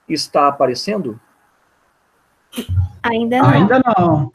Está aparecendo? Ainda não. Ainda não.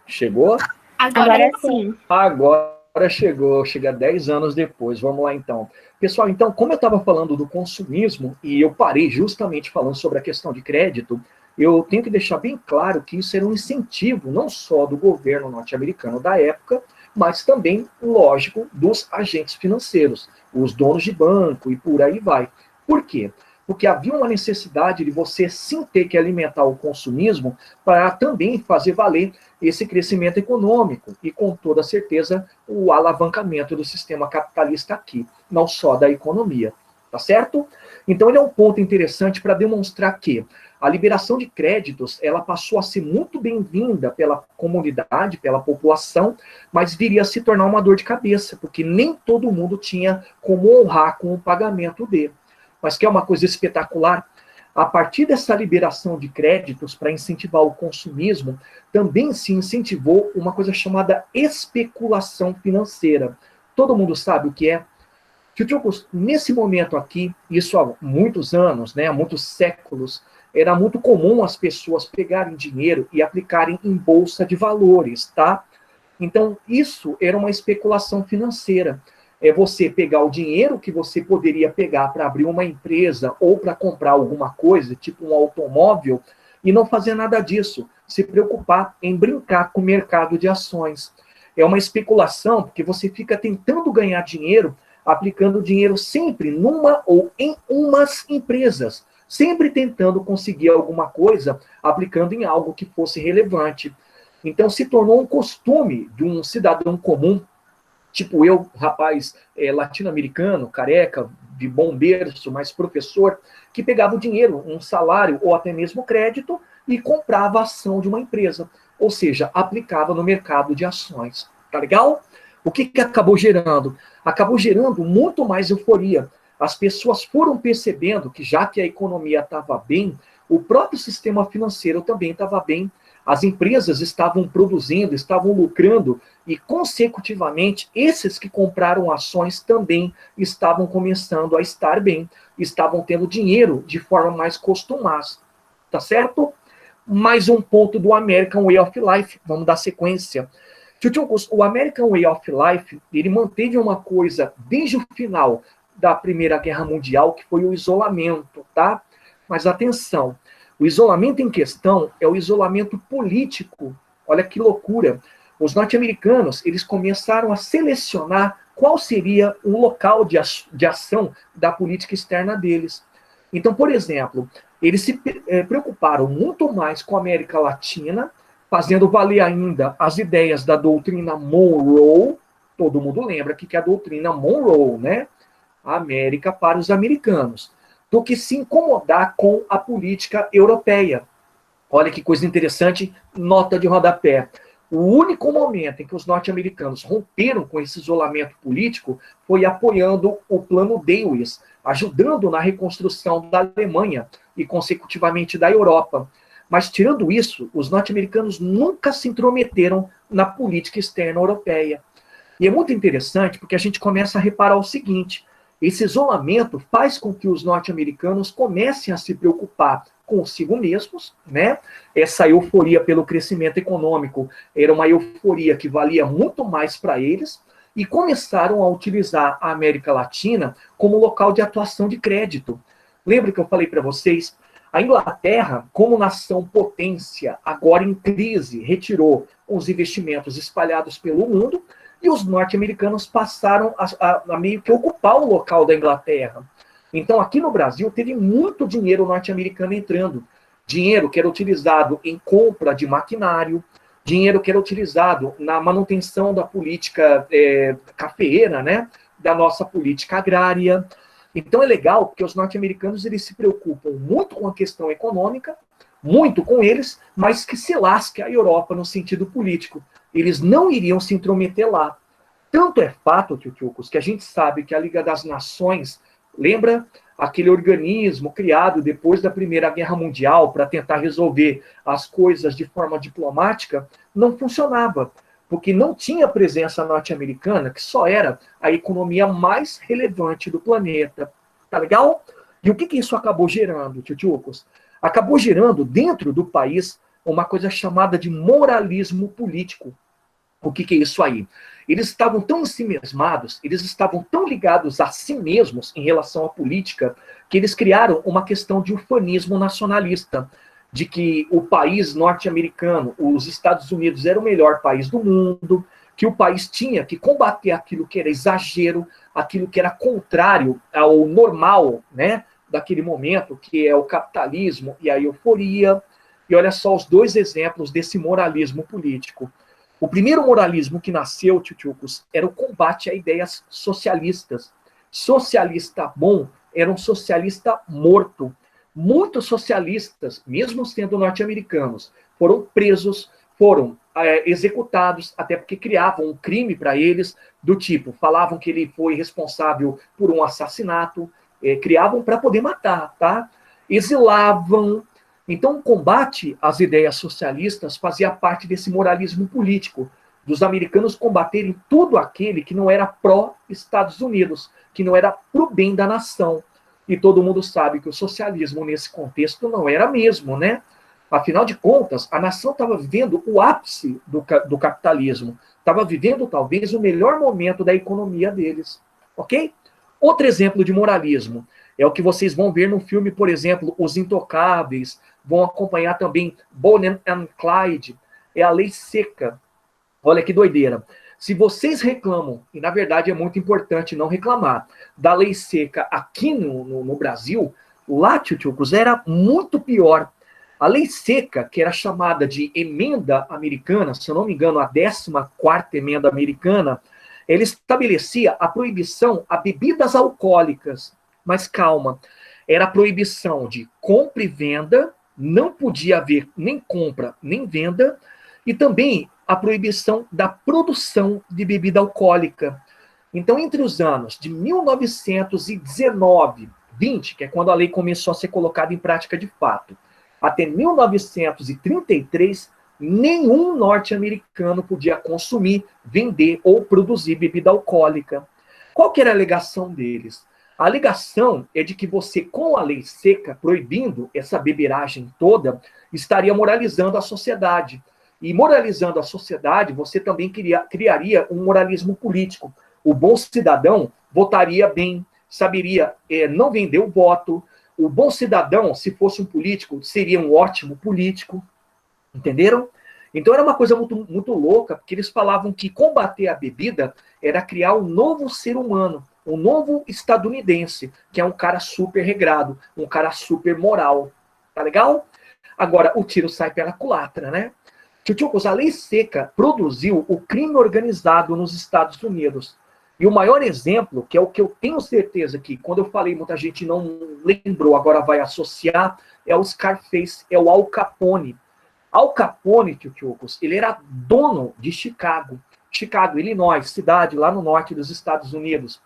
Chegou? Agora sim. Agora chegou, chega 10 anos depois. Vamos lá, então. Pessoal, então, como eu estava falando do consumismo, e eu parei justamente falando sobre a questão de crédito, eu tenho que deixar bem claro que isso era um incentivo, não só do governo norte-americano da época, mas também, lógico, dos agentes financeiros, os donos de banco e por aí vai. Por quê? Porque havia uma necessidade de você sim ter que alimentar o consumismo para também fazer valer esse crescimento econômico e, com toda certeza, o alavancamento do sistema capitalista aqui, não só da economia, tá certo? Então, ele é um ponto interessante para demonstrar que a liberação de créditos, ela passou a ser muito bem-vinda pela comunidade, pela população, mas viria a se tornar uma dor de cabeça, porque nem todo mundo tinha como honrar com o pagamento dele. Mas que é uma coisa espetacular, a partir dessa liberação de créditos para incentivar o consumismo, também se incentivou uma coisa chamada especulação financeira. Todo mundo sabe o que é? Tchutchucos, nesse momento aqui, isso há muitos anos, né, há muitos séculos, era muito comum as pessoas pegarem dinheiro e aplicarem em bolsa de valores, tá? Então, isso era uma especulação financeira. É você pegar o dinheiro que você poderia pegar para abrir uma empresa ou para comprar alguma coisa, tipo um automóvel, e não fazer nada disso. Se preocupar em brincar com o mercado de ações. É uma especulação, porque você fica tentando ganhar dinheiro, aplicando dinheiro sempre numa ou em umas empresas. Sempre tentando conseguir alguma coisa, aplicando em algo que fosse relevante. Então, se tornou um costume de um cidadão comum, tipo eu, rapaz latino-americano, careca, de bom berço, mas professor, que pegava o dinheiro, um salário ou até mesmo crédito e comprava a ação de uma empresa. Ou seja, aplicava no mercado de ações. Tá legal? O que acabou gerando? Acabou gerando muito mais euforia. As pessoas foram percebendo que, já que a economia estava bem, o próprio sistema financeiro também estava bem. As empresas estavam produzindo, estavam lucrando, e, consecutivamente, esses que compraram ações também estavam começando a estar bem, estavam tendo dinheiro de forma mais costumada. Tá certo? Mais um ponto do American Way of Life. Vamos dar sequência. O American Way of Life, ele manteve uma coisa desde o final da Primeira Guerra Mundial, que foi o isolamento, tá? Mas atenção, o isolamento em questão é o isolamento político. Olha que loucura. Os norte-americanos, eles começaram a selecionar qual seria o local de ação da política externa deles. Então, por exemplo, eles se preocuparam muito mais com a América Latina, fazendo valer ainda as ideias da doutrina Monroe. Todo mundo lembra que é a doutrina Monroe, né? A América para os americanos, do que se incomodar com a política europeia. Olha que coisa interessante, nota de rodapé. O único momento em que os norte-americanos romperam com esse isolamento político foi apoiando o Plano Dewey, ajudando na reconstrução da Alemanha e, consecutivamente, da Europa. Mas, tirando isso, os norte-americanos nunca se intrometeram na política externa europeia. E é muito interessante porque a gente começa a reparar o seguinte: esse isolamento faz com que os norte-americanos comecem a se preocupar consigo mesmos, né? Essa euforia pelo crescimento econômico era uma euforia que valia muito mais para eles, e começaram a utilizar a América Latina como local de atuação de crédito. Lembra que eu falei para vocês? A Inglaterra, como nação potência, agora em crise, retirou os investimentos espalhados pelo mundo, e os norte-americanos passaram a meio que ocupar o local da Inglaterra. Então, aqui no Brasil, teve muito dinheiro norte-americano entrando. Dinheiro que era utilizado em compra de maquinário, dinheiro que era utilizado na manutenção da política cafeeira, né? Da nossa política agrária. Então, é legal, porque os norte-americanos eles se preocupam muito com a questão econômica, muito com eles, mas que se lasque a Europa no sentido político. Eles não iriam se intrometer lá. Tanto é fato, Tchutchucos, que a gente sabe que a Liga das Nações, lembra aquele organismo criado depois da Primeira Guerra Mundial para tentar resolver as coisas de forma diplomática, não funcionava. porque não tinha presença norte-americana, que só era a economia mais relevante do planeta. Tá legal? E o que isso acabou gerando, tchutchucos? Acabou gerando dentro do país uma coisa chamada de moralismo político. O que é isso aí? Eles estavam tão ensimesmados, eles estavam tão ligados a si mesmos em relação à política, que eles criaram uma questão de ufanismo nacionalista, de que o país norte-americano, os Estados Unidos, era o melhor país do mundo, que o país tinha que combater aquilo que era exagero, aquilo que era contrário ao normal, né, daquele momento, que é o capitalismo e a euforia. E olha só os dois exemplos desse moralismo político. O primeiro moralismo que nasceu, tchutchucos, era o combate a ideias socialistas. Socialista bom era um socialista morto. Muitos socialistas, mesmo sendo norte-americanos, foram presos, foram executados, até porque criavam um crime para eles, do tipo, falavam que ele foi responsável por um assassinato, criavam para poder matar, tá? Exilavam. Então, o combate às ideias socialistas fazia parte desse moralismo político, dos americanos combaterem tudo aquele que não era pró-Estados Unidos, que não era pro bem da nação. E todo mundo sabe que o socialismo, nesse contexto, não era mesmo, né? Afinal de contas, a nação estava vivendo o ápice do capitalismo, estava vivendo, talvez, o melhor momento da economia deles, ok? Outro exemplo de moralismo é o que vocês vão ver no filme, por exemplo, Os Intocáveis, vão acompanhar também Bonnie and Clyde, é a lei seca. Olha que doideira. Se vocês reclamam, e na verdade é muito importante não reclamar, da lei seca aqui no Brasil, lá, tchutchucos, era muito pior. A lei seca, que era chamada de emenda americana, se eu não me engano, a 14ª emenda americana, ele estabelecia a proibição a bebidas alcoólicas. Mas calma, era a proibição de compra e venda, não podia haver nem compra nem venda, e também a proibição da produção de bebida alcoólica. Então, entre os anos de 1919, 20, que é quando a lei começou a ser colocada em prática de fato, até 1933, nenhum norte-americano podia consumir, vender ou produzir bebida alcoólica. Qual que era a alegação deles? A alegação é de que você, com a lei seca, proibindo essa beberagem toda, estaria moralizando a sociedade. E moralizando a sociedade, você também criaria um moralismo político. O bom cidadão votaria bem, saberia não vender o voto. O bom cidadão, se fosse um político, seria um ótimo político. Entenderam? Então era uma coisa muito, muito louca, porque eles falavam que combater a bebida era criar um novo ser humano, um novo estadunidense, que é um cara super regrado, um cara super moral. Tá legal? Agora, o tiro sai pela culatra, né? Tchutchucos, a lei seca produziu o crime organizado nos Estados Unidos. E o maior exemplo, que é o que eu tenho certeza que, quando eu falei, muita gente não lembrou, agora vai associar, é o Scarface, é o Al Capone. Al Capone, tchutchucos, ele era dono de Chicago, Illinois, cidade lá no norte dos Estados Unidos.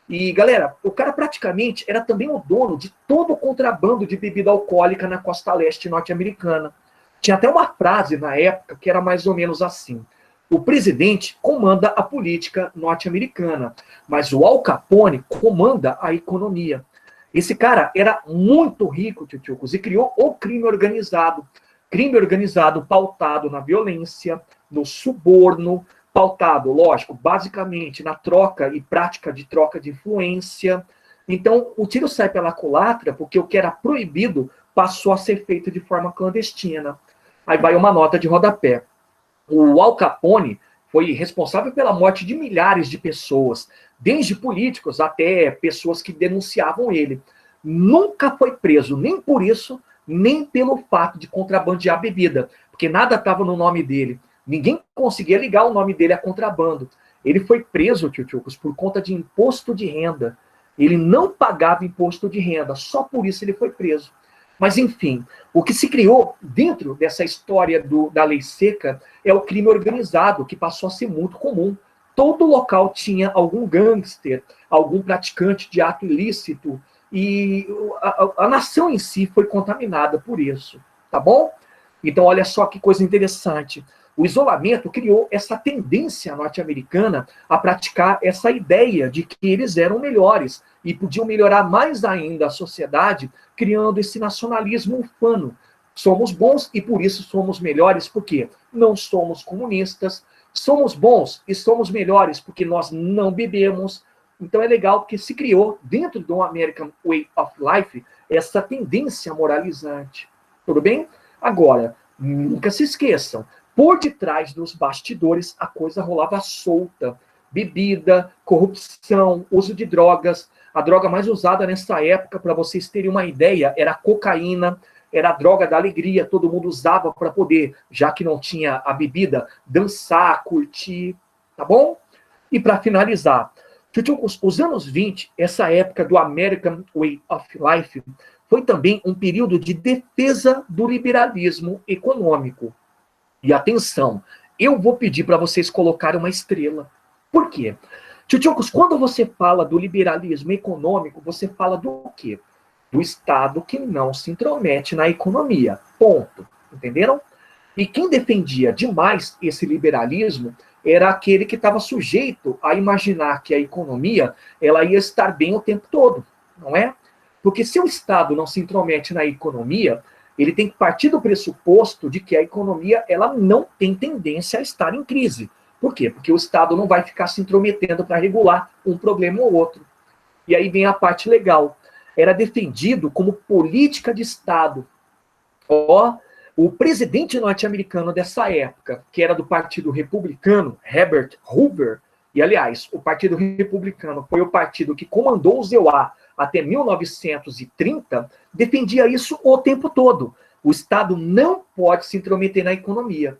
E, galera, o cara praticamente era também o dono de todo o contrabando de bebida alcoólica na costa leste norte-americana. Tinha até uma frase na época que era mais ou menos assim: o presidente comanda a política norte-americana, mas o Al Capone comanda a economia. Esse cara era muito rico, tchutchucos, e criou o crime organizado. Crime organizado pautado na violência, no suborno, pautado, lógico, basicamente na troca e prática de troca de influência. Então, o tiro sai pela culatra porque o que era proibido passou a ser feito de forma clandestina. Aí vai uma nota de rodapé. O Al Capone foi responsável pela morte de milhares de pessoas, desde políticos até pessoas que denunciavam ele. Nunca foi preso, nem por isso, nem pelo fato de contrabandear bebida, porque nada estava no nome dele. Ninguém conseguia ligar o nome dele a contrabando. Ele foi preso, tchutchucos, por conta de imposto de renda. Ele não pagava imposto de renda, só por isso ele foi preso. Mas, enfim, o que se criou dentro dessa história da lei seca é o crime organizado, que passou a ser muito comum. Todo local tinha algum gangster, algum praticante de ato ilícito, e a nação em si foi contaminada por isso, tá bom? Então, olha só que coisa interessante. O isolamento criou essa tendência norte-americana a praticar essa ideia de que eles eram melhores e podiam melhorar mais ainda a sociedade, criando esse nacionalismo ufano. Somos bons e por isso somos melhores, porque não somos comunistas. Somos bons e somos melhores porque nós não bebemos. Então é legal porque se criou, dentro do American Way of Life, essa tendência moralizante. Tudo bem? Agora, nunca se esqueçam, por detrás dos bastidores a coisa rolava solta. Bebida, corrupção, uso de drogas. A droga mais usada nessa época, para vocês terem uma ideia, era a cocaína, era a droga da alegria, todo mundo usava para poder, já que não tinha a bebida, dançar, curtir, tá bom? E para finalizar, os anos 20, essa época do American Way of Life, foi também um período de defesa do liberalismo econômico. E atenção, eu vou pedir para vocês colocarem uma estrela. Por quê? Tchutchucos, quando você fala do liberalismo econômico, você fala do quê? Do Estado que não se intromete na economia. Ponto. Entenderam? E quem defendia demais esse liberalismo era aquele que estava sujeito a imaginar que a economia ela ia estar bem o tempo todo, não é? Porque se o Estado não se intromete na economia, ele tem que partir do pressuposto de que a economia ela não tem tendência a estar em crise. Por quê? Porque o Estado não vai ficar se intrometendo para regular um problema ou outro. E aí vem a parte legal. Era defendido como política de Estado. O presidente norte-americano dessa época, que era do Partido Republicano, Herbert Hoover, e aliás, o Partido Republicano foi o partido que comandou o ZEUA até 1930, defendia isso o tempo todo. O Estado não pode se intrometer na economia.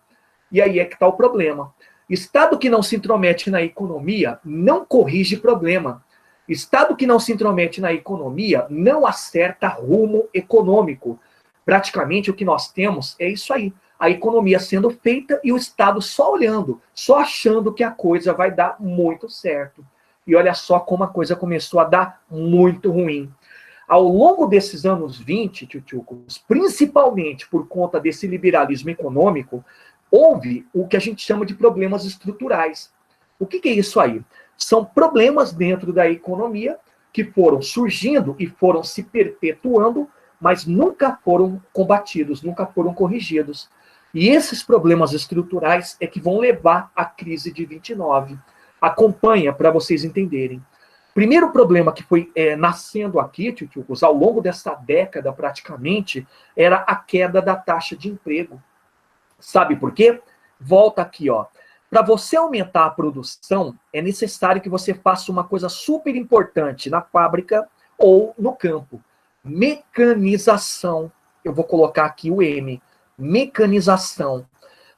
E aí é que está o problema. Estado que não se intromete na economia não corrige problema. Estado que não se intromete na economia não acerta rumo econômico. Praticamente o que nós temos é isso aí. A economia sendo feita e o Estado só olhando, só achando que a coisa vai dar muito certo. E olha só como a coisa começou a dar muito ruim. Ao longo desses anos 20, tchutchucos, principalmente por conta desse liberalismo econômico, houve o que a gente chama de problemas estruturais. O que é isso aí? São problemas dentro da economia que foram surgindo e foram se perpetuando, mas nunca foram combatidos, nunca foram corrigidos. E esses problemas estruturais é que vão levar à crise de 29. Acompanha para vocês entenderem. Primeiro problema que foi nascendo aqui, tchutchucos, ao longo dessa década praticamente, era a queda da taxa de emprego. Sabe por quê? Volta aqui, ó. Para você aumentar a produção, é necessário que você faça uma coisa super importante na fábrica ou no campo. Mecanização. Eu vou colocar aqui o M. Mecanização.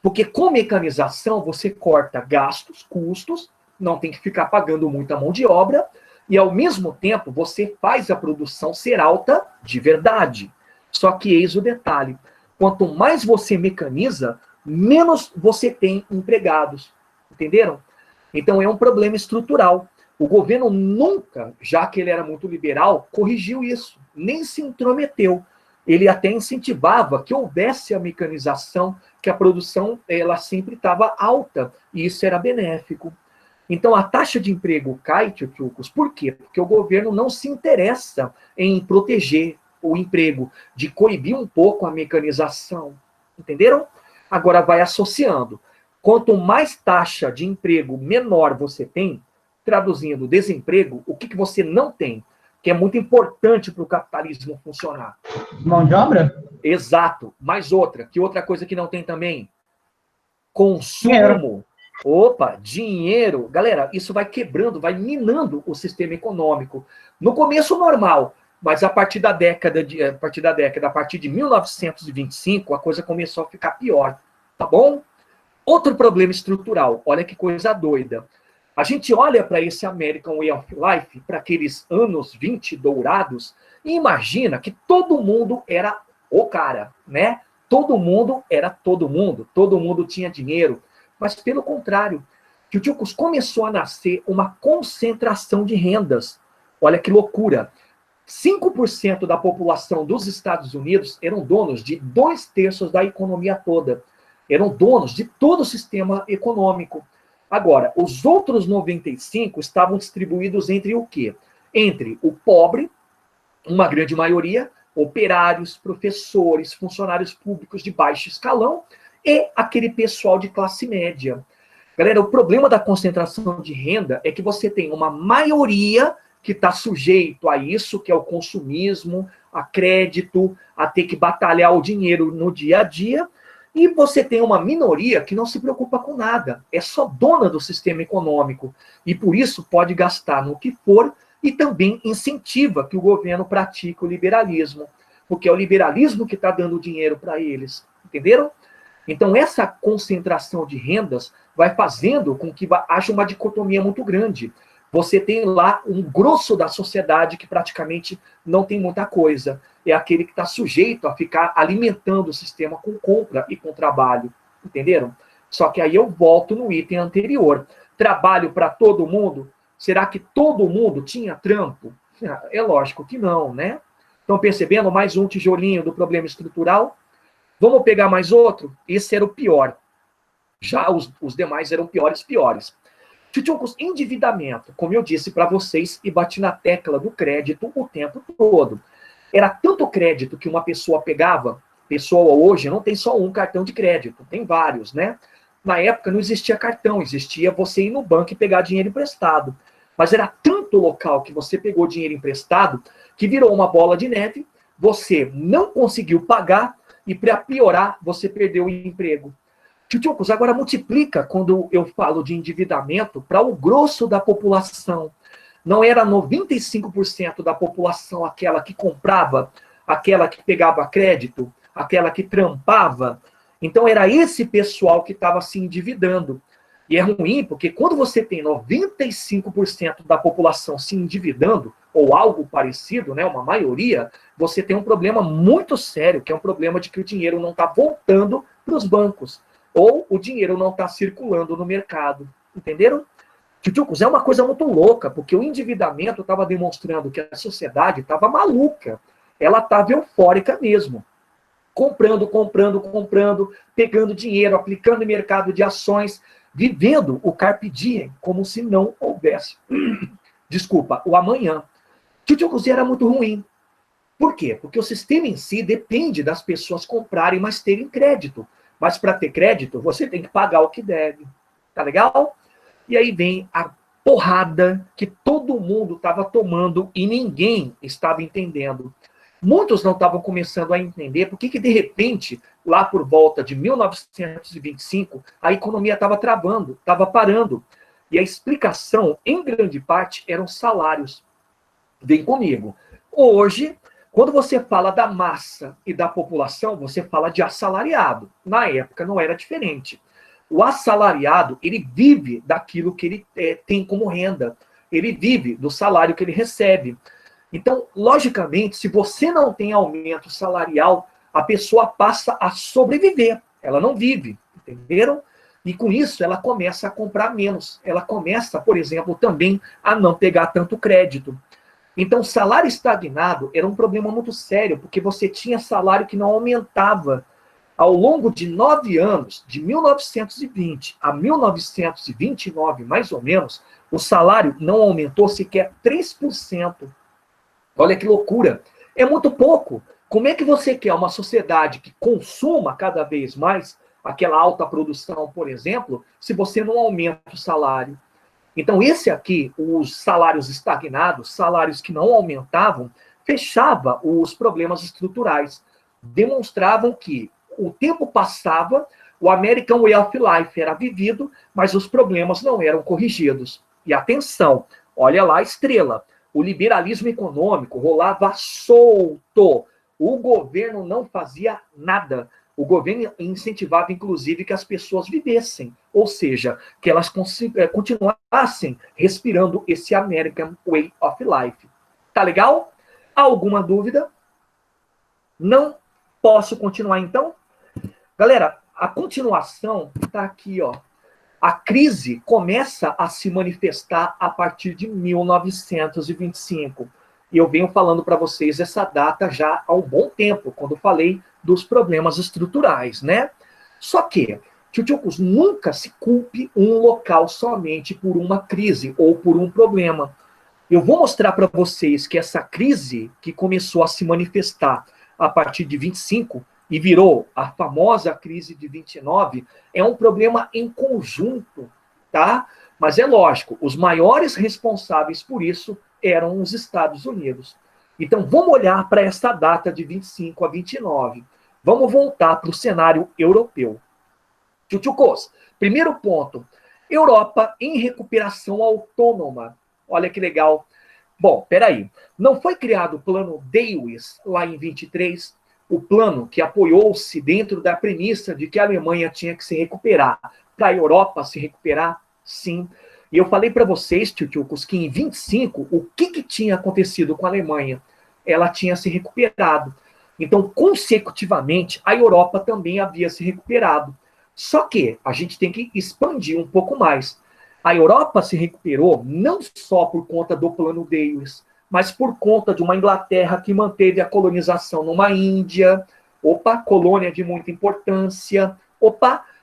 Porque com mecanização você corta gastos, custos, não tem que ficar pagando muita mão de obra, e ao mesmo tempo você faz a produção ser alta de verdade. Só que eis o detalhe. Quanto mais você mecaniza, menos você tem empregados. Entenderam? Então é um problema estrutural. O governo nunca, já que ele era muito liberal, corrigiu isso, nem se intrometeu. Ele até incentivava que houvesse a mecanização, que a produção ela sempre estava alta, e isso era benéfico. Então a taxa de emprego cai, tchutchucos, por quê? Porque o governo não se interessa em proteger o emprego, de coibir um pouco a mecanização. Entenderam? Agora vai associando. Quanto mais taxa de emprego menor você tem, traduzindo desemprego, o que você não tem, que é muito importante para o capitalismo funcionar. Mão de obra? Exato. Mais outra. Que outra coisa que não tem também? Consumo. Dinheiro. Opa, dinheiro. Galera, isso vai quebrando, vai minando o sistema econômico. No começo, normal. Mas a partir da década, a partir de 1925, a coisa começou a ficar pior. Tá bom? Outro problema estrutural. Olha que coisa doida. A gente olha para esse American Way of Life, para aqueles anos 20 dourados, e imagina que todo mundo era o cara, né? Todo mundo era todo mundo tinha dinheiro. Mas pelo contrário, tchutchucos, começou a nascer uma concentração de rendas. Olha que loucura. 5% da população dos Estados Unidos eram donos de 2/3 da economia toda. eram donos de todo o sistema econômico. Agora, os outros 95 estavam distribuídos entre o quê? Entre o pobre, uma grande maioria, operários, professores, funcionários públicos de baixo escalão e aquele pessoal de classe média. Galera, o problema da concentração de renda é que você tem uma maioria que está sujeito a isso, que é o consumismo, a crédito, a ter que batalhar o dinheiro no dia a dia, e você tem uma minoria que não se preocupa com nada, é só dona do sistema econômico, e por isso pode gastar no que for, e também incentiva que o governo pratique o liberalismo, porque é o liberalismo que está dando dinheiro para eles, entenderam? Então, essa concentração de rendas vai fazendo com que haja uma dicotomia muito grande. Você tem lá um grosso da sociedade que praticamente não tem muita coisa. É aquele que está sujeito a ficar alimentando o sistema com compra e com trabalho. Entenderam? Só que aí eu volto no item anterior. Trabalho para todo mundo? Será que todo mundo tinha trampo? É lógico que não, né? Estão percebendo? Mais um tijolinho do problema estrutural? Vamos pegar mais outro? Esse era o pior. Já os demais eram piores. Tchutchucos, endividamento, como eu disse para vocês e bati na tecla do crédito o tempo todo. Era tanto crédito que uma pessoa pegava, pessoa hoje não tem só um cartão de crédito, tem vários, né? Na época não existia cartão, existia você ir no banco e pegar dinheiro emprestado. Mas era tanto local que você pegou dinheiro emprestado que virou uma bola de neve, você não conseguiu pagar e para piorar, você perdeu o emprego. Tchutchucos, agora multiplica quando eu falo de endividamento para o grosso da população. Não era 95% da população aquela que comprava, aquela que pegava crédito, aquela que trampava. Então era esse pessoal que estava se endividando. E é ruim porque quando você tem 95% da população se endividando, ou algo parecido, né, uma maioria, você tem um problema muito sério, que é um problema de que o dinheiro não está voltando para os bancos. Ou o dinheiro não está circulando no mercado. Entenderam? Tchutchucos, é uma coisa muito louca, porque o endividamento estava demonstrando que a sociedade estava maluca. Ela estava eufórica mesmo. Comprando, pegando dinheiro, aplicando em mercado de ações, vivendo o carpe diem, como se não houvesse, desculpa, o amanhã. Tchutchucos, era muito ruim. Por quê? Porque o sistema em si depende das pessoas comprarem, mas terem crédito. Mas para ter crédito, você tem que pagar o que deve. Tá legal? E aí vem a porrada que todo mundo estava tomando e ninguém estava entendendo. Muitos não estavam começando a entender por que de repente, lá por volta de 1925, a economia estava travando, estava parando. E a explicação, em grande parte, eram salários. Vem comigo. Hoje, quando você fala da massa e da população, você fala de assalariado. Na época não era diferente. O assalariado, ele vive daquilo que ele tem como renda. Ele vive do salário que ele recebe. Então, logicamente, se você não tem aumento salarial, a pessoa passa a sobreviver. Ela não vive, entenderam? E com isso, ela começa a comprar menos. Ela começa, por exemplo, também a não pegar tanto crédito. Então, salário estagnado era um problema muito sério, porque você tinha salário que não aumentava. Ao longo de 9 anos, de 1920 a 1929, mais ou menos, o salário não aumentou sequer 3%. Olha que loucura. É muito pouco. Como é que você quer uma sociedade que consuma cada vez mais, aquela alta produção, por exemplo, se você não aumenta o salário? Então, esse aqui, os salários estagnados, salários que não aumentavam, fechava os problemas estruturais. Demonstravam que o tempo passava, o American Way of Life era vivido, mas os problemas não eram corrigidos. E atenção, olha lá a estrela. O liberalismo econômico rolava solto. O governo não fazia nada. O governo incentivava, inclusive, que as pessoas vivessem, ou seja, que elas continuassem respirando esse American Way of Life. Tá legal? Alguma dúvida? Não posso continuar, então? Galera, a continuação está aqui, ó. A crise começa a se manifestar a partir de 1925. E eu venho falando para vocês essa data já há um bom tempo, quando falei dos problemas estruturais, né? Só que, tchutchucos, nunca se culpe um local somente por uma crise ou por um problema. Eu vou mostrar para vocês que essa crise que começou a se manifestar a partir de 25 e virou a famosa crise de 29 é um problema em conjunto, tá? Mas é lógico, os maiores responsáveis por isso eram os Estados Unidos. Então, vamos olhar para essa data de 25 a 29. Vamos voltar para o cenário europeu. Tchutchucos, primeiro ponto, Europa em recuperação autônoma. Olha que legal. Bom, peraí. Não foi criado o plano Dewis lá em 23? O plano que apoiou-se dentro da premissa de que a Alemanha tinha que se recuperar para a Europa se recuperar? Sim. E eu falei para vocês, tchutchucos, que em 25, o que tinha acontecido com a Alemanha? Ela tinha se recuperado. Então, consecutivamente, a Europa também havia se recuperado. Só que a gente tem que expandir um pouco mais. A Europa se recuperou não só por conta do plano Dewis, mas por conta de uma Inglaterra que manteve a colonização numa Índia, colônia de muita importância,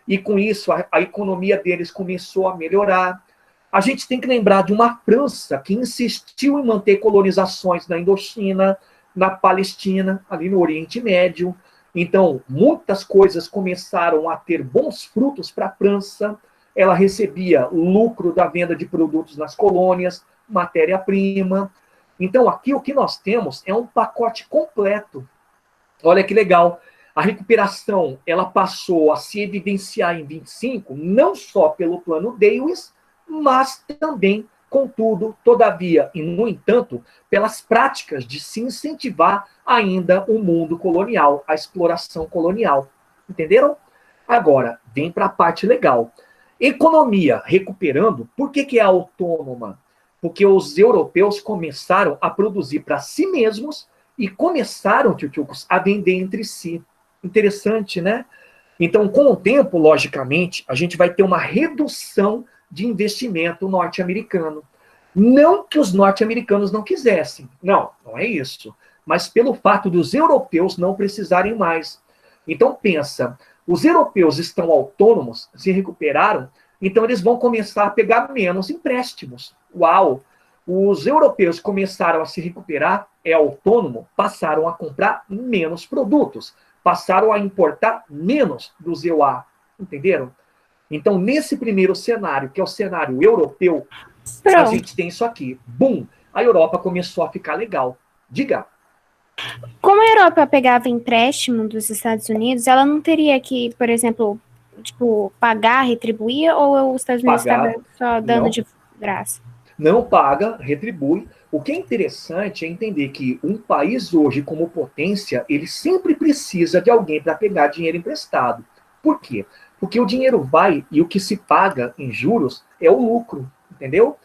e com isso a economia deles começou a melhorar. A gente tem que lembrar de uma França que insistiu em manter colonizações na Indochina, na Palestina, ali no Oriente Médio. Então, muitas coisas começaram a ter bons frutos para a França. Ela recebia lucro da venda de produtos nas colônias, matéria-prima. Então, aqui o que nós temos é um pacote completo. Olha que legal. A recuperação ela passou a se evidenciar em 25, não só pelo plano Dewis, mas também, contudo, todavia, e no entanto, pelas práticas de se incentivar ainda o mundo colonial, a exploração colonial. Entenderam? Agora, vem para a parte legal. Economia recuperando, por que é autônoma? Porque os europeus começaram a produzir para si mesmos e começaram, tchutchucos, a vender entre si. Interessante, né? Então, com o tempo, logicamente, a gente vai ter uma redução de investimento norte-americano. Não que os norte-americanos não quisessem. Não, não é isso. Mas pelo fato dos europeus não precisarem mais. Então, pensa, os europeus estão autônomos, se recuperaram, então eles vão começar a pegar menos empréstimos. Uau! Os europeus começaram a se recuperar, é autônomo, passaram a comprar menos produtos, passaram a importar menos dos EUA. Entenderam? Então, nesse primeiro cenário, que é o cenário europeu, a gente tem isso aqui. Bum! A Europa começou a ficar legal. Diga. Como a Europa pegava empréstimo dos Estados Unidos, ela não teria que, por exemplo, pagar, retribuir, ou os Estados Unidos estavam só dando não, de graça? Não paga, retribui. O que é interessante é entender que um país hoje, como potência, ele sempre precisa de alguém para pegar dinheiro emprestado. Por quê? Porque o dinheiro vai e o que se paga em juros é o lucro, entendeu?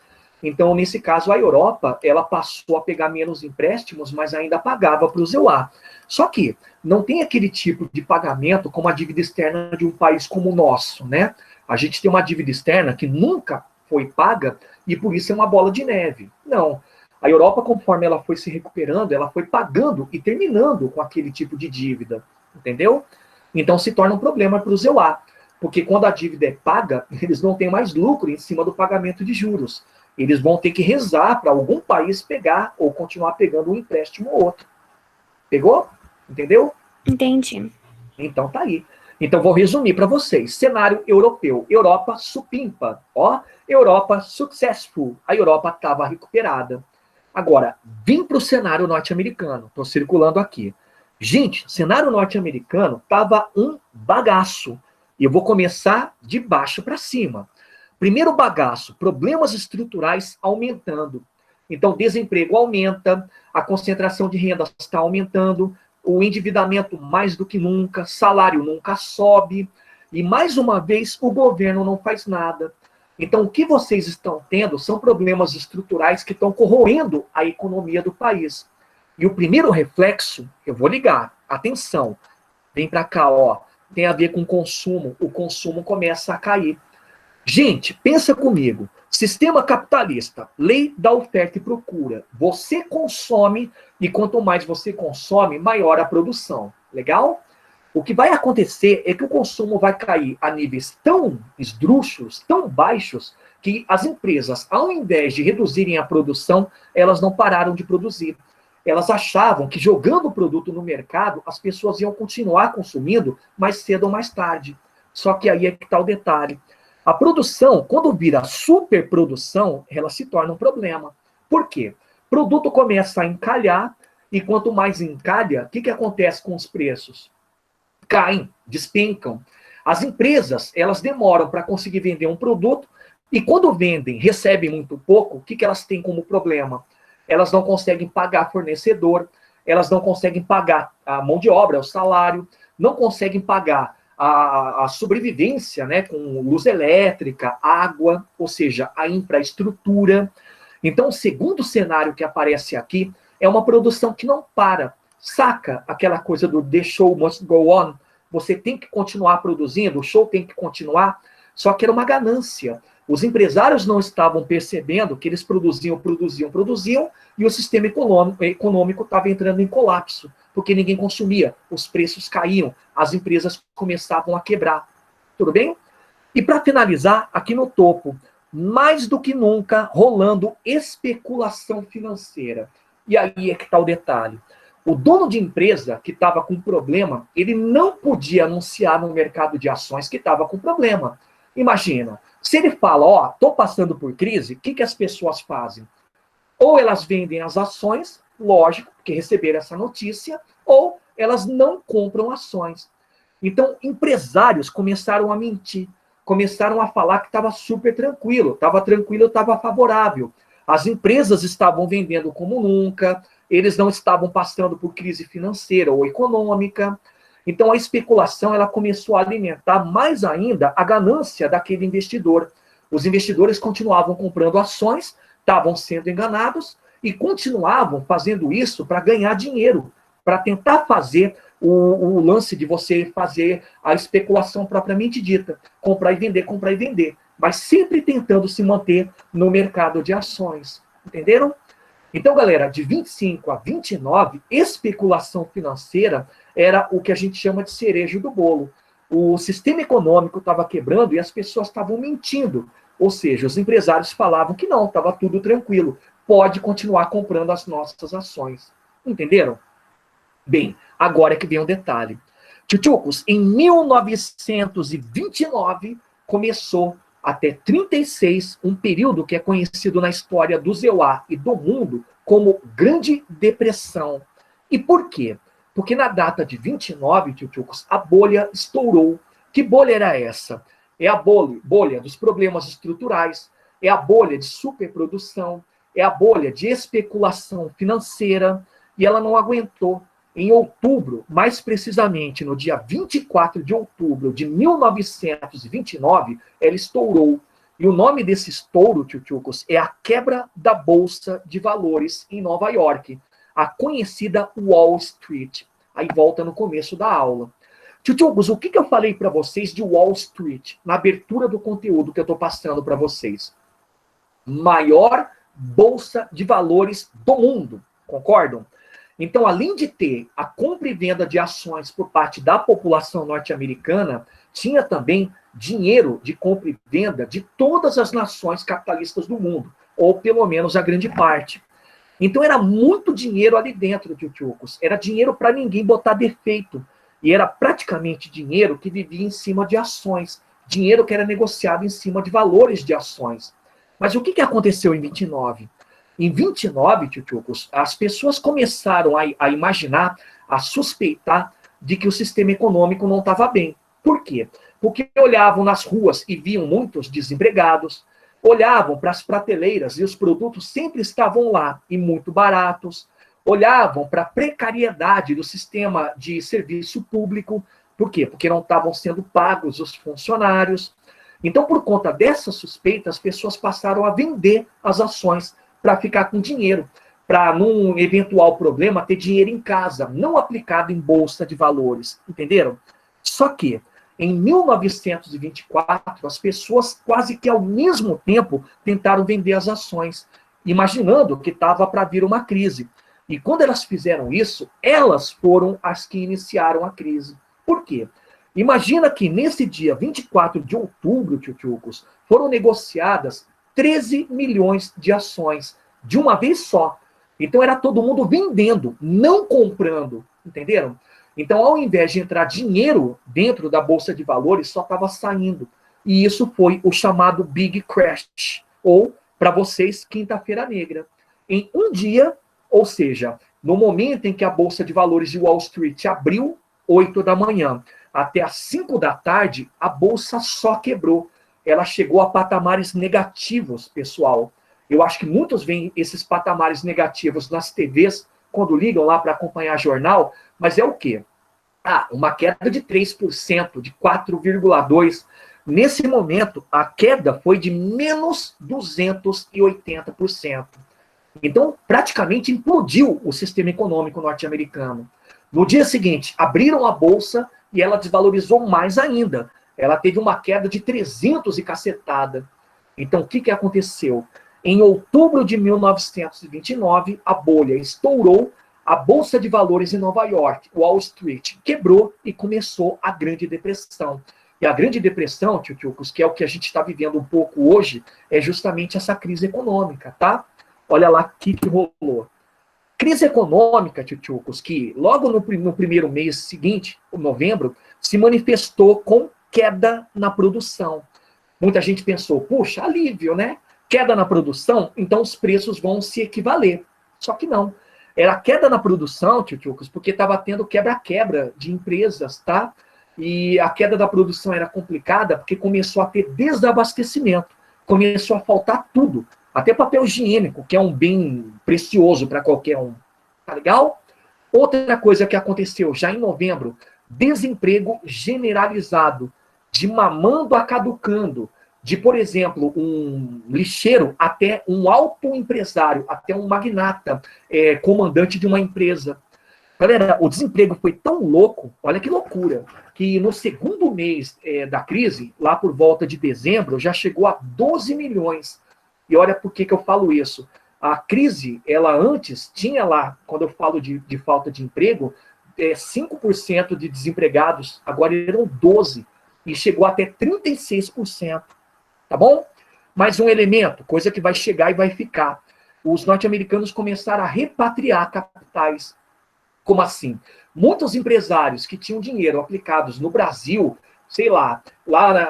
Então, nesse caso, a Europa, ela passou a pegar menos empréstimos, mas ainda pagava para o EUA. Só que não tem aquele tipo de pagamento como a dívida externa de um país como o nosso, né? A gente tem uma dívida externa que nunca foi paga e por isso é uma bola de neve. Não. A Europa, conforme ela foi se recuperando, ela foi pagando e terminando com aquele tipo de dívida, entendeu? Então se torna um problema para o EUA, porque quando a dívida é paga, eles não têm mais lucro em cima do pagamento de juros. Eles vão ter que rezar para algum país pegar ou continuar pegando um empréstimo ou outro. Pegou? Entendeu? Entendi. Então tá aí. Então vou resumir para vocês. Cenário europeu. Europa supimpa. Europa successful. A Europa estava recuperada. Agora, vim para o cenário norte-americano. Estou circulando aqui. Gente, cenário norte-americano estava um bagaço. E eu vou começar de baixo para cima. Primeiro bagaço, problemas estruturais aumentando. Então, desemprego aumenta, a concentração de renda está aumentando, o endividamento mais do que nunca, salário nunca sobe, e mais uma vez o governo não faz nada. Então, o que vocês estão tendo são problemas estruturais que estão corroendo a economia do país. E o primeiro reflexo, eu vou ligar, atenção, vem para cá, tem a ver com consumo, o consumo começa a cair. Gente, pensa comigo, sistema capitalista, lei da oferta e procura. Você consome e quanto mais você consome, maior a produção. Legal? O que vai acontecer é que o consumo vai cair a níveis tão esdrúxulos, tão baixos, que as empresas, ao invés de reduzirem a produção, elas não pararam de produzir. Elas achavam que jogando o produto no mercado, as pessoas iam continuar consumindo mais cedo ou mais tarde. Só que aí é que está o detalhe. A produção, quando vira superprodução, ela se torna um problema. Por quê? O produto começa a encalhar, e quanto mais encalha, o que acontece com os preços? Caem, despencam. As empresas, elas demoram para conseguir vender um produto, e quando vendem, recebem muito pouco, o que elas têm como problema? Elas não conseguem pagar fornecedor, elas não conseguem pagar a mão de obra, o salário, não conseguem pagar a sobrevivência, né, com luz elétrica, água, ou seja, a infraestrutura. Então, o segundo cenário que aparece aqui é uma produção que não para. Saca aquela coisa do the show must go on? Você tem que continuar produzindo, o show tem que continuar, só que era uma ganância. Os empresários não estavam percebendo que eles produziam, e o sistema econômico estava entrando em colapso, porque ninguém consumia, os preços caíam, as empresas começavam a quebrar. Tudo bem? E para finalizar, aqui no topo, mais do que nunca, rolando especulação financeira. E aí é que está o detalhe. O dono de empresa que estava com problema, ele não podia anunciar no mercado de ações que estava com problema. Imagina, se ele fala, ó, estou passando por crise, o que as pessoas fazem? Ou elas vendem as ações, lógico, porque receberam essa notícia, ou elas não compram ações. Então, empresários começaram a mentir, começaram a falar que estava super tranquilo, estava favorável. As empresas estavam vendendo como nunca, eles não estavam passando por crise financeira ou econômica. Então, a especulação ela começou a alimentar mais ainda a ganância daquele investidor. Os investidores continuavam comprando ações, estavam sendo enganados e continuavam fazendo isso para ganhar dinheiro, para tentar fazer o lance de você fazer a especulação propriamente dita, comprar e vender, mas sempre tentando se manter no mercado de ações. Entenderam? Então, galera, de 25 a 29, especulação financeira era o que a gente chama de cereja do bolo. O sistema econômico estava quebrando e as pessoas estavam mentindo. Ou seja, os empresários falavam que não, estava tudo tranquilo, pode continuar comprando as nossas ações. Entenderam? Bem, agora é que vem um detalhe. Tchutchucos, em 1929, começou até 36, um período que é conhecido na história do EUA e do mundo como Grande Depressão. E por quê? Porque na data de 29, tchutchucos, a bolha estourou. Que bolha era essa? É a bolha dos problemas estruturais, é a bolha de superprodução, é a bolha de especulação financeira, e ela não aguentou. Em outubro, mais precisamente no dia 24 de outubro de 1929, ela estourou. E o nome desse estouro, tchutchucos, é a quebra da Bolsa de Valores em Nova York, a conhecida Wall Street. Aí volta no começo da aula. Tchutchucos, o que eu falei para vocês de Wall Street, na abertura do conteúdo que eu estou passando para vocês? Maior Bolsa de Valores do mundo, concordam? Então, além de ter a compra e venda de ações por parte da população norte-americana, tinha também dinheiro de compra e venda de todas as nações capitalistas do mundo, ou pelo menos a grande parte. Então, era muito dinheiro ali dentro, tchutchucos. Era dinheiro para ninguém botar defeito. E era praticamente dinheiro que vivia em cima de ações. Dinheiro que era negociado em cima de valores de ações. Mas o que aconteceu em 29? Em 29, tchutchucos, as pessoas começaram a imaginar, a suspeitar de que o sistema econômico não estava bem. Por quê? Porque olhavam nas ruas e viam muitos desempregados, olhavam para as prateleiras e os produtos sempre estavam lá e muito baratos, olhavam para a precariedade do sistema de serviço público. Por quê? Porque não estavam sendo pagos os funcionários. Então, por conta dessa suspeita, as pessoas passaram a vender as ações para ficar com dinheiro, para, num eventual problema, ter dinheiro em casa, não aplicado em bolsa de valores. Entenderam? Só que, em 1924, as pessoas quase que ao mesmo tempo tentaram vender as ações, imaginando que estava para vir uma crise. E quando elas fizeram isso, elas foram as que iniciaram a crise. Por quê? Imagina que nesse dia 24 de outubro, tchutchucos, foram negociadas 13 milhões de ações de uma vez só. Então era todo mundo vendendo, não comprando, entenderam? Então, ao invés de entrar dinheiro dentro da Bolsa de Valores, só estava saindo. E isso foi o chamado Big Crash, ou, para vocês, Quinta-feira Negra. Em um dia, ou seja, no momento em que a Bolsa de Valores de Wall Street abriu, 8 da manhã, até às 5 da tarde, a Bolsa só quebrou. Ela chegou a patamares negativos, pessoal. Eu acho que muitos veem esses patamares negativos nas TVs, quando ligam lá para acompanhar jornal, mas é o quê? Uma queda de 3%, de 4,2%. Nesse momento, a queda foi de menos 280%. Então, praticamente implodiu o sistema econômico norte-americano. No dia seguinte, abriram a bolsa e ela desvalorizou mais ainda. Ela teve uma queda de 300 e cacetada. Então, o que aconteceu? Em outubro de 1929, a bolha estourou, a Bolsa de Valores em Nova York, Wall Street, quebrou e começou a Grande Depressão. E a Grande Depressão, tchutchucos, que é o que a gente está vivendo um pouco hoje, é justamente essa crise econômica, tá? Olha lá o que rolou. Crise econômica, tchutchucos, que logo no primeiro mês seguinte, novembro, se manifestou com queda na produção. Muita gente pensou, puxa, alívio, né? Queda na produção, então os preços vão se equivaler. Só que não. Era queda na produção, tchutchucos, porque estava tendo quebra-quebra de empresas, tá? E a queda da produção era complicada porque começou a ter desabastecimento. Começou a faltar tudo. Até papel higiênico, que é um bem precioso para qualquer um. Tá legal? Outra coisa que aconteceu já em novembro, desemprego generalizado, de mamando a caducando, de, por exemplo, um lixeiro até um alto empresário, até um magnata, comandante de uma empresa. Galera, o desemprego foi tão louco, olha que loucura, que no segundo mês da crise, lá por volta de dezembro, já chegou a 12 milhões. E olha por que eu falo isso. A crise, ela antes tinha lá, quando eu falo de falta de emprego, 5% de desempregados, agora eram 12%, e chegou até 36%. Tá bom? Mais um elemento, coisa que vai chegar e vai ficar. Os norte-americanos começaram a repatriar capitais. Como assim? Muitos empresários que tinham dinheiro aplicados no Brasil, sei lá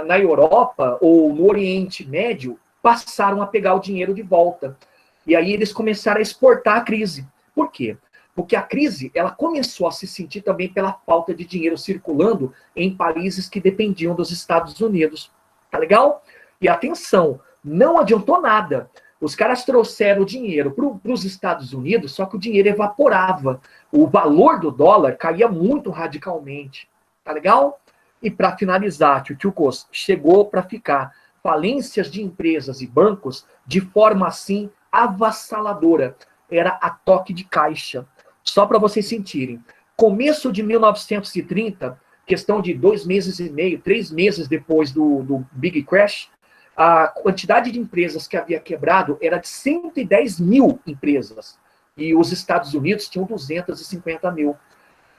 na Europa ou no Oriente Médio, passaram a pegar o dinheiro de volta. E aí eles começaram a exportar a crise. Por quê? Porque a crise ela começou a se sentir também pela falta de dinheiro circulando em países que dependiam dos Estados Unidos. Tá legal? E atenção, não adiantou nada. Os caras trouxeram o dinheiro para os Estados Unidos, só que o dinheiro evaporava. O valor do dólar caía muito radicalmente. Tá legal? E para finalizar, tchutchucos, chegou para ficar falências de empresas e bancos de forma assim avassaladora. Era a toque de caixa. Só para vocês sentirem. Começo de 1930, questão de 2 meses e meio, 3 meses depois do Big Crash, a quantidade de empresas que havia quebrado era de 110 mil empresas. E os Estados Unidos tinham 250 mil.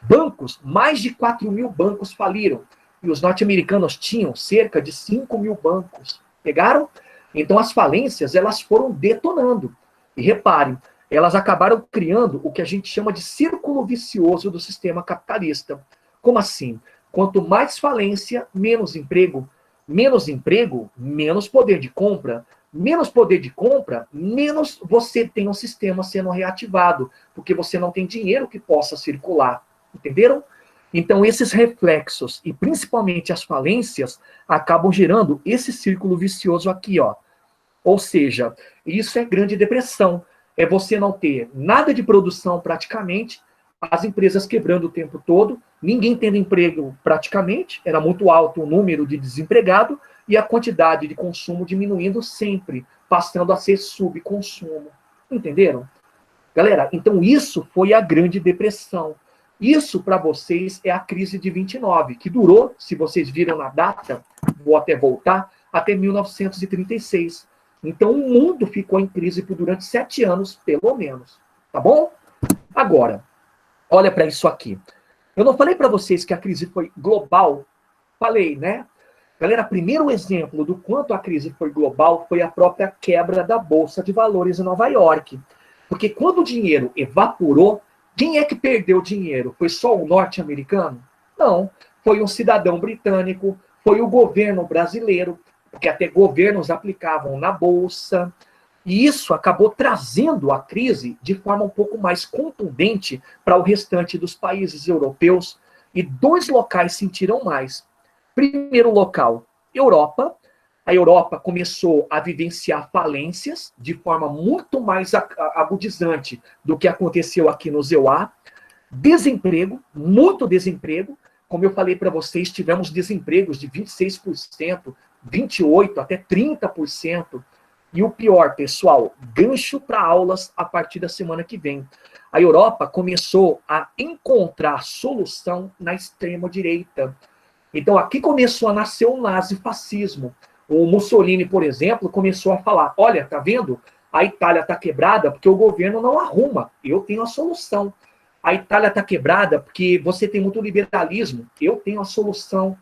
Bancos, mais de 4 mil bancos faliram. E os norte-americanos tinham cerca de 5 mil bancos. Pegaram? Então as falências, elas foram detonando. E reparem, elas acabaram criando o que a gente chama de círculo vicioso do sistema capitalista. Como assim? Quanto mais falência, menos emprego. Menos emprego, menos poder de compra. Menos poder de compra, menos você tem um sistema sendo reativado, porque você não tem dinheiro que possa circular. Entenderam? Então, esses reflexos, e principalmente as falências, acabam gerando esse círculo vicioso aqui, ó. Ou seja, isso é grande depressão. É você não ter nada de produção praticamente, as empresas quebrando o tempo todo, ninguém tendo emprego praticamente, era muito alto o número de desempregado, e a quantidade de consumo diminuindo sempre, passando a ser subconsumo. Entenderam? Galera, então isso foi a Grande Depressão. Isso, para vocês, é a crise de 29, que durou, se vocês viram na data, vou até voltar, até 1936. Então o mundo ficou em crise por durante 7 anos, pelo menos. Tá bom? Agora, olha para isso aqui. Eu não falei para vocês que a crise foi global? Falei, né? Galera, primeiro exemplo do quanto a crise foi global foi a própria quebra da Bolsa de Valores em Nova York. Porque quando o dinheiro evaporou, quem é que perdeu o dinheiro? Foi só o norte-americano? Não. Foi um cidadão britânico, foi o governo brasileiro, porque até governos aplicavam na Bolsa. E isso acabou trazendo a crise de forma um pouco mais contundente para o restante dos países europeus. E dois locais sentiram mais. Primeiro local, Europa. A Europa começou a vivenciar falências de forma muito mais agudizante do que aconteceu aqui no ZEUA. Desemprego, muito desemprego. Como eu falei para vocês, tivemos desempregos de 26%, 28%, até 30%. E o pior, pessoal, gancho para aulas a partir da semana que vem. A Europa começou a encontrar solução na extrema-direita. Então, aqui começou a nascer o nazifascismo. O Mussolini, por exemplo, começou a falar, olha, tá vendo? A Itália está quebrada porque o governo não arruma. Eu tenho a solução. A Itália está quebrada porque você tem muito liberalismo. Eu tenho a solução.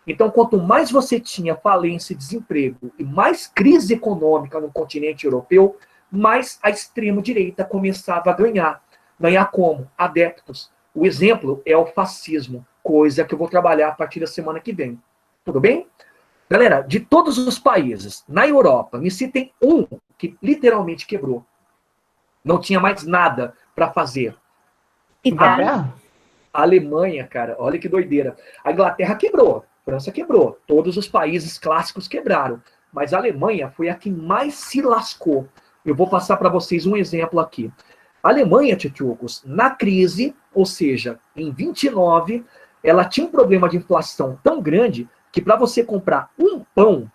Então, quanto mais você tinha falência e desemprego e mais crise econômica no continente europeu, mais a extrema-direita começava a ganhar. Ganhar como? Adeptos. O exemplo é o fascismo, coisa que eu vou trabalhar a partir da semana que vem. Tudo bem? Galera, de todos os países, na Europa, me citem um que literalmente quebrou. Não tinha mais nada para fazer. Itália? A Alemanha, cara, olha que doideira. A Inglaterra quebrou, a França quebrou, todos os países clássicos quebraram. Mas a Alemanha foi a que mais se lascou. Eu vou passar para vocês um exemplo aqui. A Alemanha, tchutchucos, na crise, ou seja, em 29, ela tinha um problema de inflação tão grande que para você comprar um pão,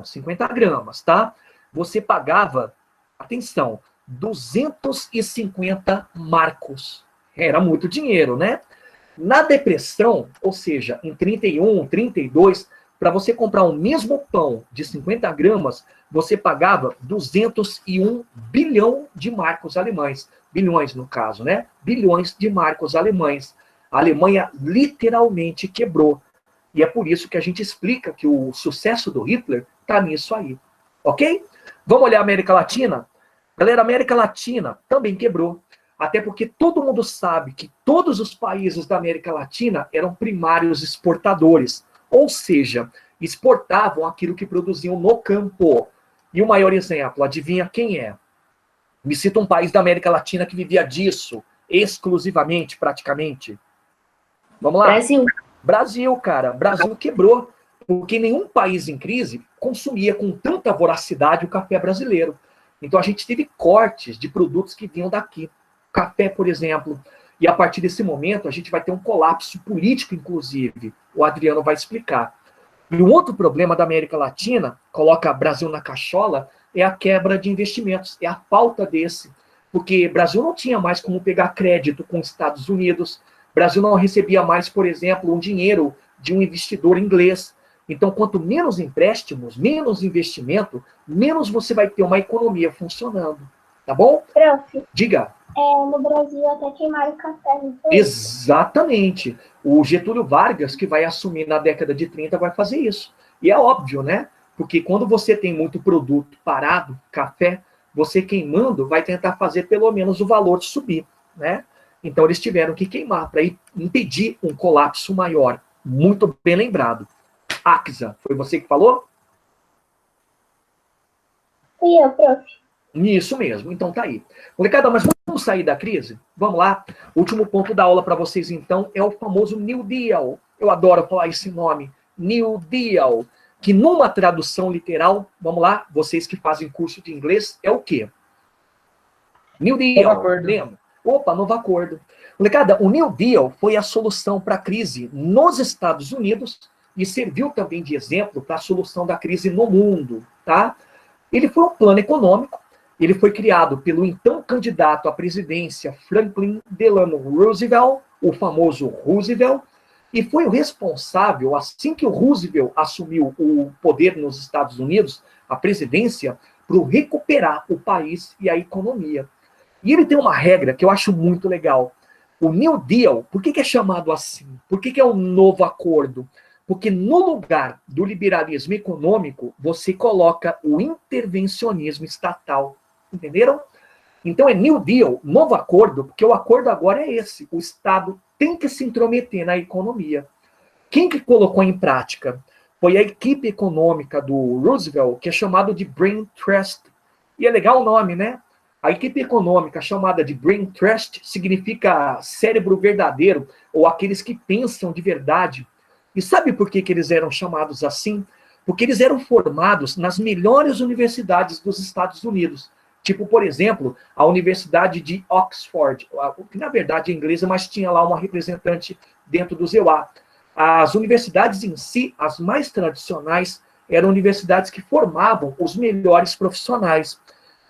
50 gramas, tá? Você pagava, atenção, 250 marcos. Era muito dinheiro, né? Na depressão, ou seja, em 31, 32, para você comprar o mesmo pão de 50 gramas, você pagava 201 bilhão de marcos alemães. Bilhões, no caso, né? Bilhões de marcos alemães. A Alemanha literalmente quebrou. E é por isso que a gente explica que o sucesso do Hitler está nisso aí. Ok? Vamos olhar a América Latina? Galera, a América Latina também quebrou. Até porque todo mundo sabe que todos os países da América Latina eram primários exportadores. Ou seja, exportavam aquilo que produziam no campo. E o maior exemplo, adivinha quem é? Me cita um país da América Latina que vivia disso, exclusivamente, praticamente. Vamos lá? Brasil. Brasil, cara. Brasil quebrou. Porque nenhum país em crise consumia com tanta voracidade o café brasileiro. Então a gente teve cortes de produtos que vinham daqui. Café, por exemplo. E a partir desse momento a gente vai ter um colapso político, inclusive. O Adriano vai explicar. E um outro problema da América Latina, coloca Brasil na cachola, é a quebra de investimentos, é a falta desse. Porque Brasil não tinha mais como pegar crédito com os Estados Unidos, Brasil não recebia mais, por exemplo, um dinheiro de um investidor inglês. Então, quanto menos empréstimos, menos investimento, menos você vai ter uma economia funcionando. Tá bom? Prof, Diga. no Brasil até queimaram o café, não foi? Exatamente. O Getúlio Vargas, que vai assumir na década de 30, vai fazer isso. E é óbvio, né? Porque quando você tem muito produto parado, café, você queimando vai tentar fazer pelo menos o valor subir, né? Então eles tiveram que queimar para impedir um colapso maior. Muito bem lembrado. Axa, foi você que falou? Fui eu, prof. Isso mesmo, então tá aí. Molecada, mas vamos sair da crise? Vamos lá. O último ponto da aula para vocês, então, é o famoso New Deal. Eu adoro falar esse nome. New Deal. Que numa tradução literal, vamos lá, vocês que fazem curso de inglês, é o quê? New Deal. Novo acordo. Lembra? Opa, novo acordo. Molecada, o New Deal foi a solução para a crise nos Estados Unidos e serviu também de exemplo para a solução da crise no mundo, tá? Ele foi um plano econômico, ele foi criado pelo então candidato à presidência Franklin Delano Roosevelt, o famoso Roosevelt, e foi o responsável, assim que o Roosevelt assumiu o poder nos Estados Unidos, a presidência, para recuperar o país e a economia. E ele tem uma regra que eu acho muito legal. O New Deal, por que é chamado assim? Por que é um novo acordo? Porque no lugar do liberalismo econômico, você coloca o intervencionismo estatal. Entenderam? Então é New Deal, novo acordo, porque o acordo agora é esse. O Estado tem que se intrometer na economia. Quem que colocou em prática? Foi a equipe econômica do Roosevelt, que é chamado de Brain Trust. E é legal o nome, né? A equipe econômica chamada de Brain Trust significa cérebro verdadeiro, ou aqueles que pensam de verdade. E sabe por que eles eram chamados assim? Porque eles eram formados nas melhores universidades dos Estados Unidos. Tipo, por exemplo, a Universidade de Oxford, que na verdade é inglesa, mas tinha lá uma representante dentro do ZEUA. As universidades em si, as mais tradicionais, eram universidades que formavam os melhores profissionais.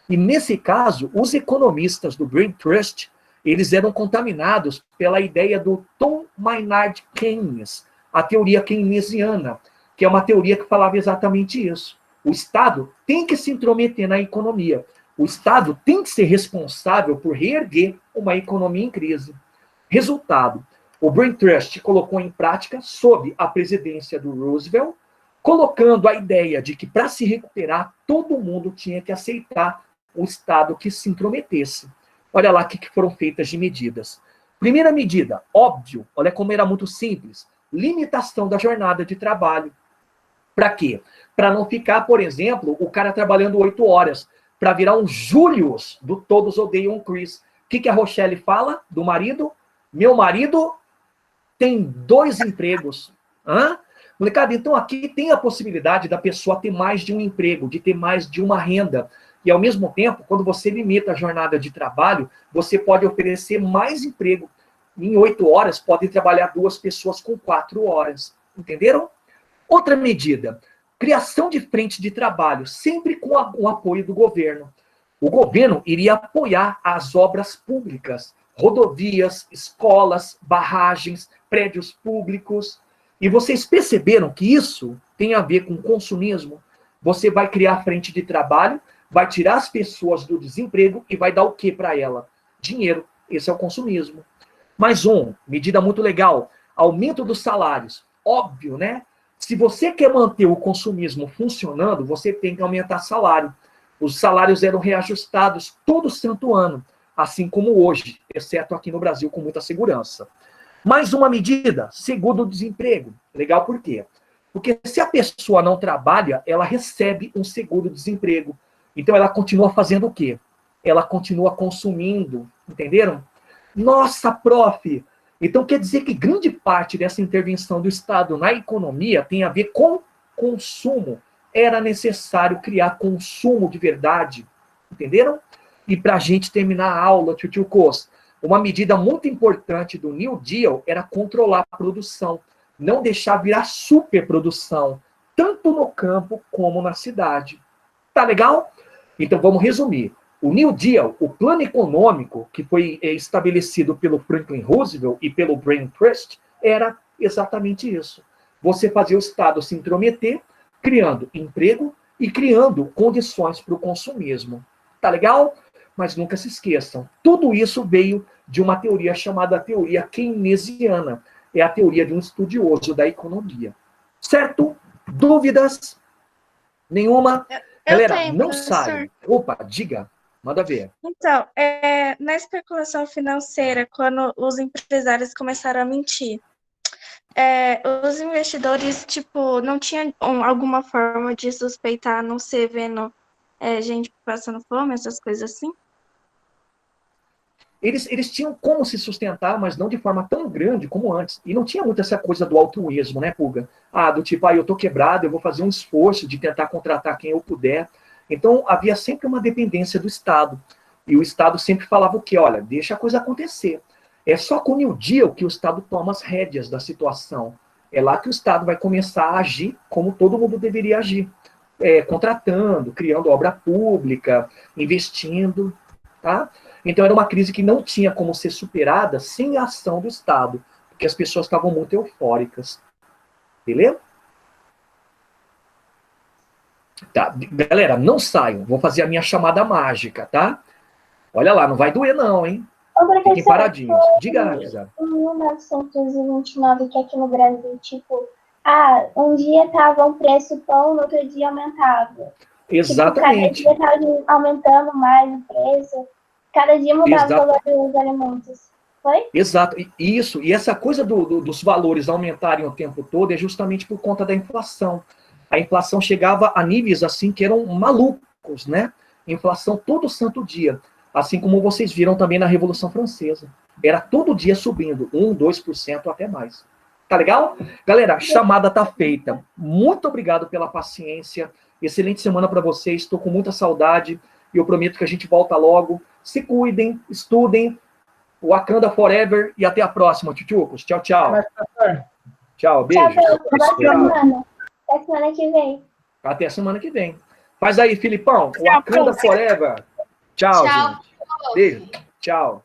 E nesse caso, os economistas do Brain Trust, eles eram contaminados pela ideia do Tom Maynard Keynes, a teoria keynesiana, que é uma teoria que falava exatamente isso. O Estado tem que se intrometer na economia. O Estado tem que ser responsável por reerguer uma economia em crise. Resultado, o Brain Trust colocou em prática, sob a presidência do Roosevelt, colocando a ideia de que para se recuperar, todo mundo tinha que aceitar o Estado que se intrometesse. Olha lá o que foram feitas de medidas. Primeira medida, óbvio, olha como era muito simples, limitação da jornada de trabalho. Para quê? Para não ficar, por exemplo, o cara trabalhando 8 horas, para virar um Július do Todos Odeiam Chris. O que a Rochelle fala do marido? Meu marido tem 2 empregos. Hã? Molecada, então aqui tem a possibilidade da pessoa ter mais de um emprego, de ter mais de uma renda. E, ao mesmo tempo, quando você limita a jornada de trabalho, você pode oferecer mais emprego. Em 8 horas, podem trabalhar 2 pessoas com 4 horas. Entenderam? Outra medida, criação de frente de trabalho, sempre com o apoio do governo. O governo iria apoiar as obras públicas, rodovias, escolas, barragens, prédios públicos. E vocês perceberam que isso tem a ver com consumismo? Você vai criar frente de trabalho, vai tirar as pessoas do desemprego e vai dar o que para ela? Dinheiro. Esse é o consumismo. Mais medida muito legal, aumento dos salários. Óbvio, né? Se você quer manter o consumismo funcionando, você tem que aumentar salário. Os salários eram reajustados todo santo ano, assim como hoje, exceto aqui no Brasil com muita segurança. Mais uma medida, seguro-desemprego. Legal por quê? Porque se a pessoa não trabalha, ela recebe um seguro-desemprego. Então ela continua fazendo o quê? Ela continua consumindo, entenderam? Nossa, prof! Então quer dizer que grande parte dessa intervenção do Estado na economia tem a ver com consumo. Era necessário criar consumo de verdade, entenderam? E para a gente terminar a aula, tio Cos, uma medida muito importante do New Deal era controlar a produção, não deixar virar superprodução, tanto no campo como na cidade. Tá legal? Então vamos resumir. O New Deal, o plano econômico que foi estabelecido pelo Franklin Roosevelt e pelo Brain Trust, era exatamente isso. Você fazia o Estado se intrometer, criando emprego e criando condições para o consumismo. Tá legal? Mas nunca se esqueçam, tudo isso veio de uma teoria chamada teoria keynesiana. É a teoria de um estudioso da economia. Certo? Dúvidas? Nenhuma? Galera, tenho, não professor. sai. Opa, diga. Manda ver. Então, na especulação financeira, quando os empresários começaram a mentir, os investidores, tipo, não tinham alguma forma de suspeitar, a não ser vendo gente passando fome, essas coisas assim? Eles tinham como se sustentar, mas não de forma tão grande como antes. E não tinha muito essa coisa do altruísmo, né, Pulga? Do tipo, eu tô quebrado, eu vou fazer um esforço de tentar contratar quem eu puder. Então, havia sempre uma dependência do Estado. E o Estado sempre falava o quê? Olha, deixa a coisa acontecer. É só com o New Deal que o Estado toma as rédeas da situação. É lá que o Estado vai começar a agir como todo mundo deveria agir. Contratando, criando obra pública, investindo, tá? Então era uma crise que não tinha como ser superada sem a ação do Estado, porque as pessoas estavam muito eufóricas. Beleza? Tá, galera, não saiam. Vou fazer a minha chamada mágica, tá? Olha lá, não vai doer não, hein? Ô, professor, Fiquem paradinhos. Diga, Gisele. em 1929, que aqui no Brasil, tipo, um dia tava um preço pão, no outro dia aumentava. Exatamente. Tipo, cada dia tava aumentando mais o preço, cada dia mudava o valor dos alimentos. Foi? Exato. Isso. E essa coisa dos valores aumentarem o tempo todo é justamente por conta da inflação. A inflação chegava a níveis assim que eram malucos, né? Inflação todo santo dia. Assim como vocês viram também na Revolução Francesa. Era todo dia subindo, 1%, 2%, até mais. Tá legal? Galera, a chamada tá feita. Muito obrigado pela paciência. Excelente semana para vocês. Estou com muita saudade e eu prometo que a gente volta logo. Se cuidem, estudem. Wakanda Forever e até a próxima, tchutchucos. Tchau, tchau. Tchau, beijo. Tchau, boa semana. Até semana que vem. Até semana que vem. Faz aí, Filipão. Wakanda Forever. Tchau, gente. Beijo. Tchau.